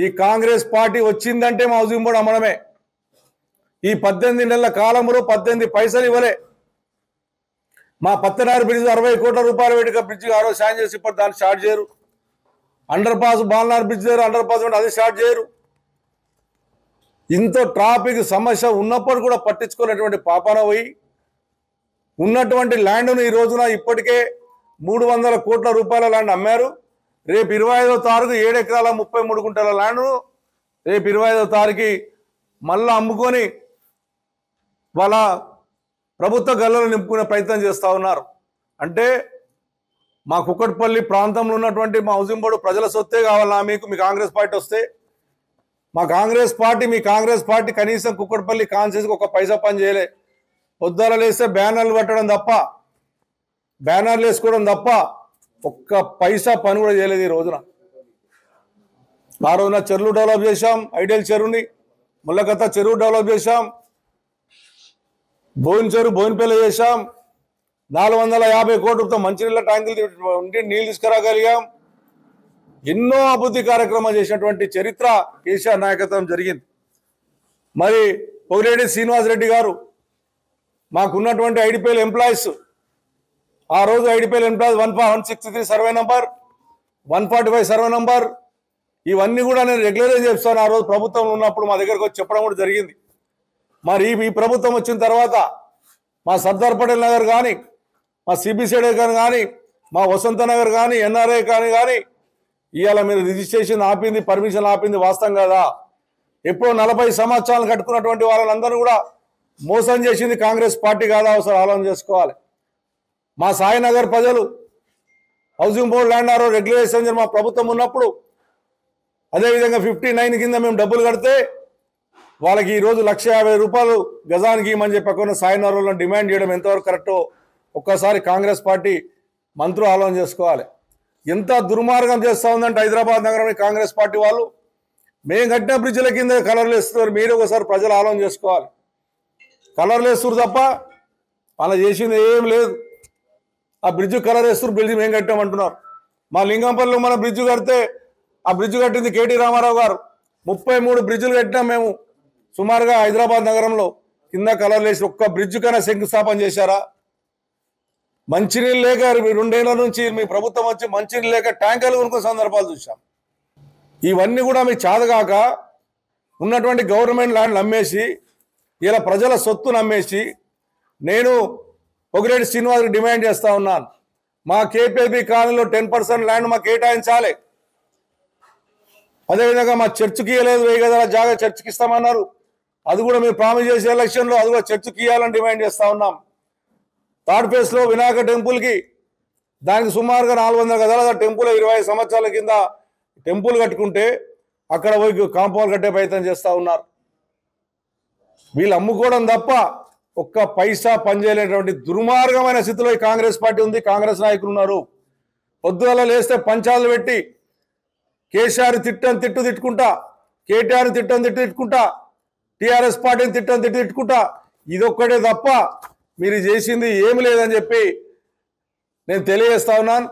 ఈ కాంగ్రెస్ పార్టీ వచ్చిందంటే మా హౌసింగ్ బోర్డు అమ్మడమే. ఈ 18 నెలల కాలంలో 18 పైసలు ఇవ్వలే. మా పత్తనారు బ్రిడ్జ్ 60 కోట్ల రూపాయలు పెట్టి బ్రిడ్జ్ ఆ రోజు సాయం చేసి ఇప్పుడు దాన్ని స్టార్ట్ చేయరు. అండర్ పాస్ బాలనార్ బ్రిడ్జ్ దగ్గర అండర్ పాస్ ఉంటే అది స్టార్ట్ చేయరు. ఇంత ట్రాఫిక్ సమస్య ఉన్నప్పుడు కూడా పట్టించుకున్నటువంటి పాపాన పోయి ఉన్నటువంటి ల్యాండ్ను ఈ రోజున ఇప్పటికే 300 కోట్ల రూపాయల ల్యాండ్ అమ్మారు. రేపు 25వ తారీఖు 7 ఎకరాల 33 గుంటల ల్యాండ్ను రేపు 25వ తారీఖు మళ్ళా అమ్ముకొని వాళ్ళ ప్రభుత్వ గల్లలు నింపుకునే ప్రయత్నం చేస్తూ ఉన్నారు. అంటే మా కుక్కట్పల్లి ప్రాంతంలో ఉన్నటువంటి మా హౌసింగ్ బోర్డు ప్రజల సొత్తే కావాలా మీకు? మీ కాంగ్రెస్ పార్టీ వస్తే మీ కాంగ్రెస్ పార్టీ కనీసం కుక్కట్పల్లి కాన్స్టిట్యూన్సీకి ఒక పైసా పని చేయలే. పొద్దుల లేస్తే బ్యానర్లు పెట్టడం తప్ప, బ్యానర్లు వేసుకోవడం తప్ప ఒక్క పైసా పని కూడా చేయలేదు. ఈ రోజున ఆ రోజున చెరువులు డెవలప్ చేశాం, ఐడియల్ చెరువుని, ముల్లకత్త చెరువు డెవలప్ చేశాం, బోయినపల్లి చేశాం, 450 కోట్లతో మంచినీళ్ళ ట్యాంకులు ఉండి నీళ్ళు తీసుకురాగలిగాం. ఎన్నో అభివృద్ధి కార్యక్రమాలు చేసినటువంటి చరిత్ర కేసీఆర్ నాయకత్వం జరిగింది. మరి పొగిరెడ్డి శ్రీనివాసరెడ్డి గారు మాకున్నటువంటి ఐడిపిఎల్ ఎంప్లాయీస్, ఆ రోజు IDPL employees 163 survey number, 145 survey number, ఇవన్నీ కూడా నేను రెగ్యులరైజ్ చేస్తాను. ఆ రోజు ప్రభుత్వంలో ఉన్నప్పుడు మా దగ్గరకు వచ్చి చెప్పడం కూడా జరిగింది. మరి ఈ ప్రభుత్వం వచ్చిన తర్వాత మా సర్దార్ పటేల్ నగర్ కానీ, మా సిబిసిడి కానీ, మా వసంత నగర్ కానీ, ఎన్ఆర్ఐ కానీ ఇవాళ మీరు రిజిస్ట్రేషన్ ఆపింది, పర్మిషన్ ఆపింది వాస్తవం కదా? ఎప్పుడో 40 సంవత్సరాలు కట్టుకున్నటువంటి వాళ్ళందరూ కూడా మోసం చేసింది కాంగ్రెస్ పార్టీ కాదా? ఒకసారి ఆలోచన చేసుకోవాలి. మా సాయినగర్ ప్రజలు హౌసింగ్ బోర్డు ల్యాండ్ ఆరో రెగ్యులేషన్ మా ప్రభుత్వం ఉన్నప్పుడు అదేవిధంగా 59 కింద మేము డబ్బులు కడితే వాళ్ళకి ఈరోజు 150,000 రూపాయలు గజానికి ఇవ్వమని చెప్పి అక్కడ సాయినగర్లో డిమాండ్ చేయడం ఎంతవరకు కరెక్టో ఒక్కసారి కాంగ్రెస్ పార్టీ మంత్రులు ఆలోచన చేసుకోవాలి. ఎంత దుర్మార్గం చేస్తూ ఉందంటే హైదరాబాద్ నగరం కాంగ్రెస్ పార్టీ వాళ్ళు మేము కట్టిన బ్రిడ్జ్ల కింద కలర్లు వేస్తున్నారు. మీరు ఒకసారి ప్రజలు ఆలోచన చేసుకోవాలి. కలర్లు వేస్తున్నారు తప్ప అలా చేసింది ఏం లేదు. ఆ బ్రిడ్జ్ కలర్ వేస్తున్నారు, బ్రిడ్జ్ మేము కట్టామంటున్నారు. మా లింగంపల్లిలో మన బ్రిడ్జ్ కడితే ఆ బ్రిడ్జ్ కట్టింది కేటీ రామారావు గారు. 33 బ్రిడ్జ్లు కట్టినాం మేము సుమారుగా హైదరాబాద్ నగరంలో. కింద కలర్లు వేసి ఒక్క బ్రిడ్జ్ కన్నా శంకుస్థాపన చేశారా? మంచినీళ్ళు లేక 2 ఏళ్ల నుంచి మీ ప్రభుత్వం వచ్చి మంచినీళ్ళు లేక ట్యాంకర్లు కొనుక్కునే సందర్భాలు చూసాం. ఇవన్నీ కూడా మీకు చాదగాక ఉన్నటువంటి గవర్నమెంట్ ల్యాండ్లు అమ్మేసి ఇలా ప్రజల సొత్తును అమ్మేసి నేను పొగిరెడ్డి శ్రీనివాసరెడ్డి డిమాండ్ చేస్తూ ఉన్నాను. మా కేపీబీ కాలనీలో 10% ల్యాండ్ మాకు కేటాయించాలి. అదేవిధంగా మా చర్చికి ఇవ్వలేదు, 1000 గజాల జాగా చర్చికి ఇస్తామన్నారు. అది కూడా మీరు ప్రామిస్ చేసే ఎలక్షన్లో అది కూడా చర్చికి ఇవ్వాలని డిమాండ్ చేస్తూ ఉన్నాం. థర్డ్ ఫేజ్లో వినాయక టెంపుల్కి దానికి సుమారుగా 400 గజాల టెంపుల్ 20 సంవత్సరాల కింద టెంపుల్ కట్టుకుంటే అక్కడ పోయి కాంపౌండ్ కట్టే ప్రయత్నం చేస్తూ ఉన్నారు. వీళ్ళు అమ్ముకోవడం తప్ప ఒక్క పైసా పనిచేయలేనటువంటి దుర్మార్గమైన స్థితిలో ఈ కాంగ్రెస్ పార్టీ ఉంది. కాంగ్రెస్ నాయకులు ఉన్నారు. పొద్దుగల లేస్తే పంచాలు పెట్టి కేసీఆర్ తిట్టుకుంటా, కేటీఆర్ తిట్టుకుంటా, టీఆర్ఎస్ పార్టీని తిట్టుకుంటా, ఇదొక్కటే తప్ప మీరు చేసింది ఏమి లేదని చెప్పి నేను తెలియజేస్తా ఉన్నాను.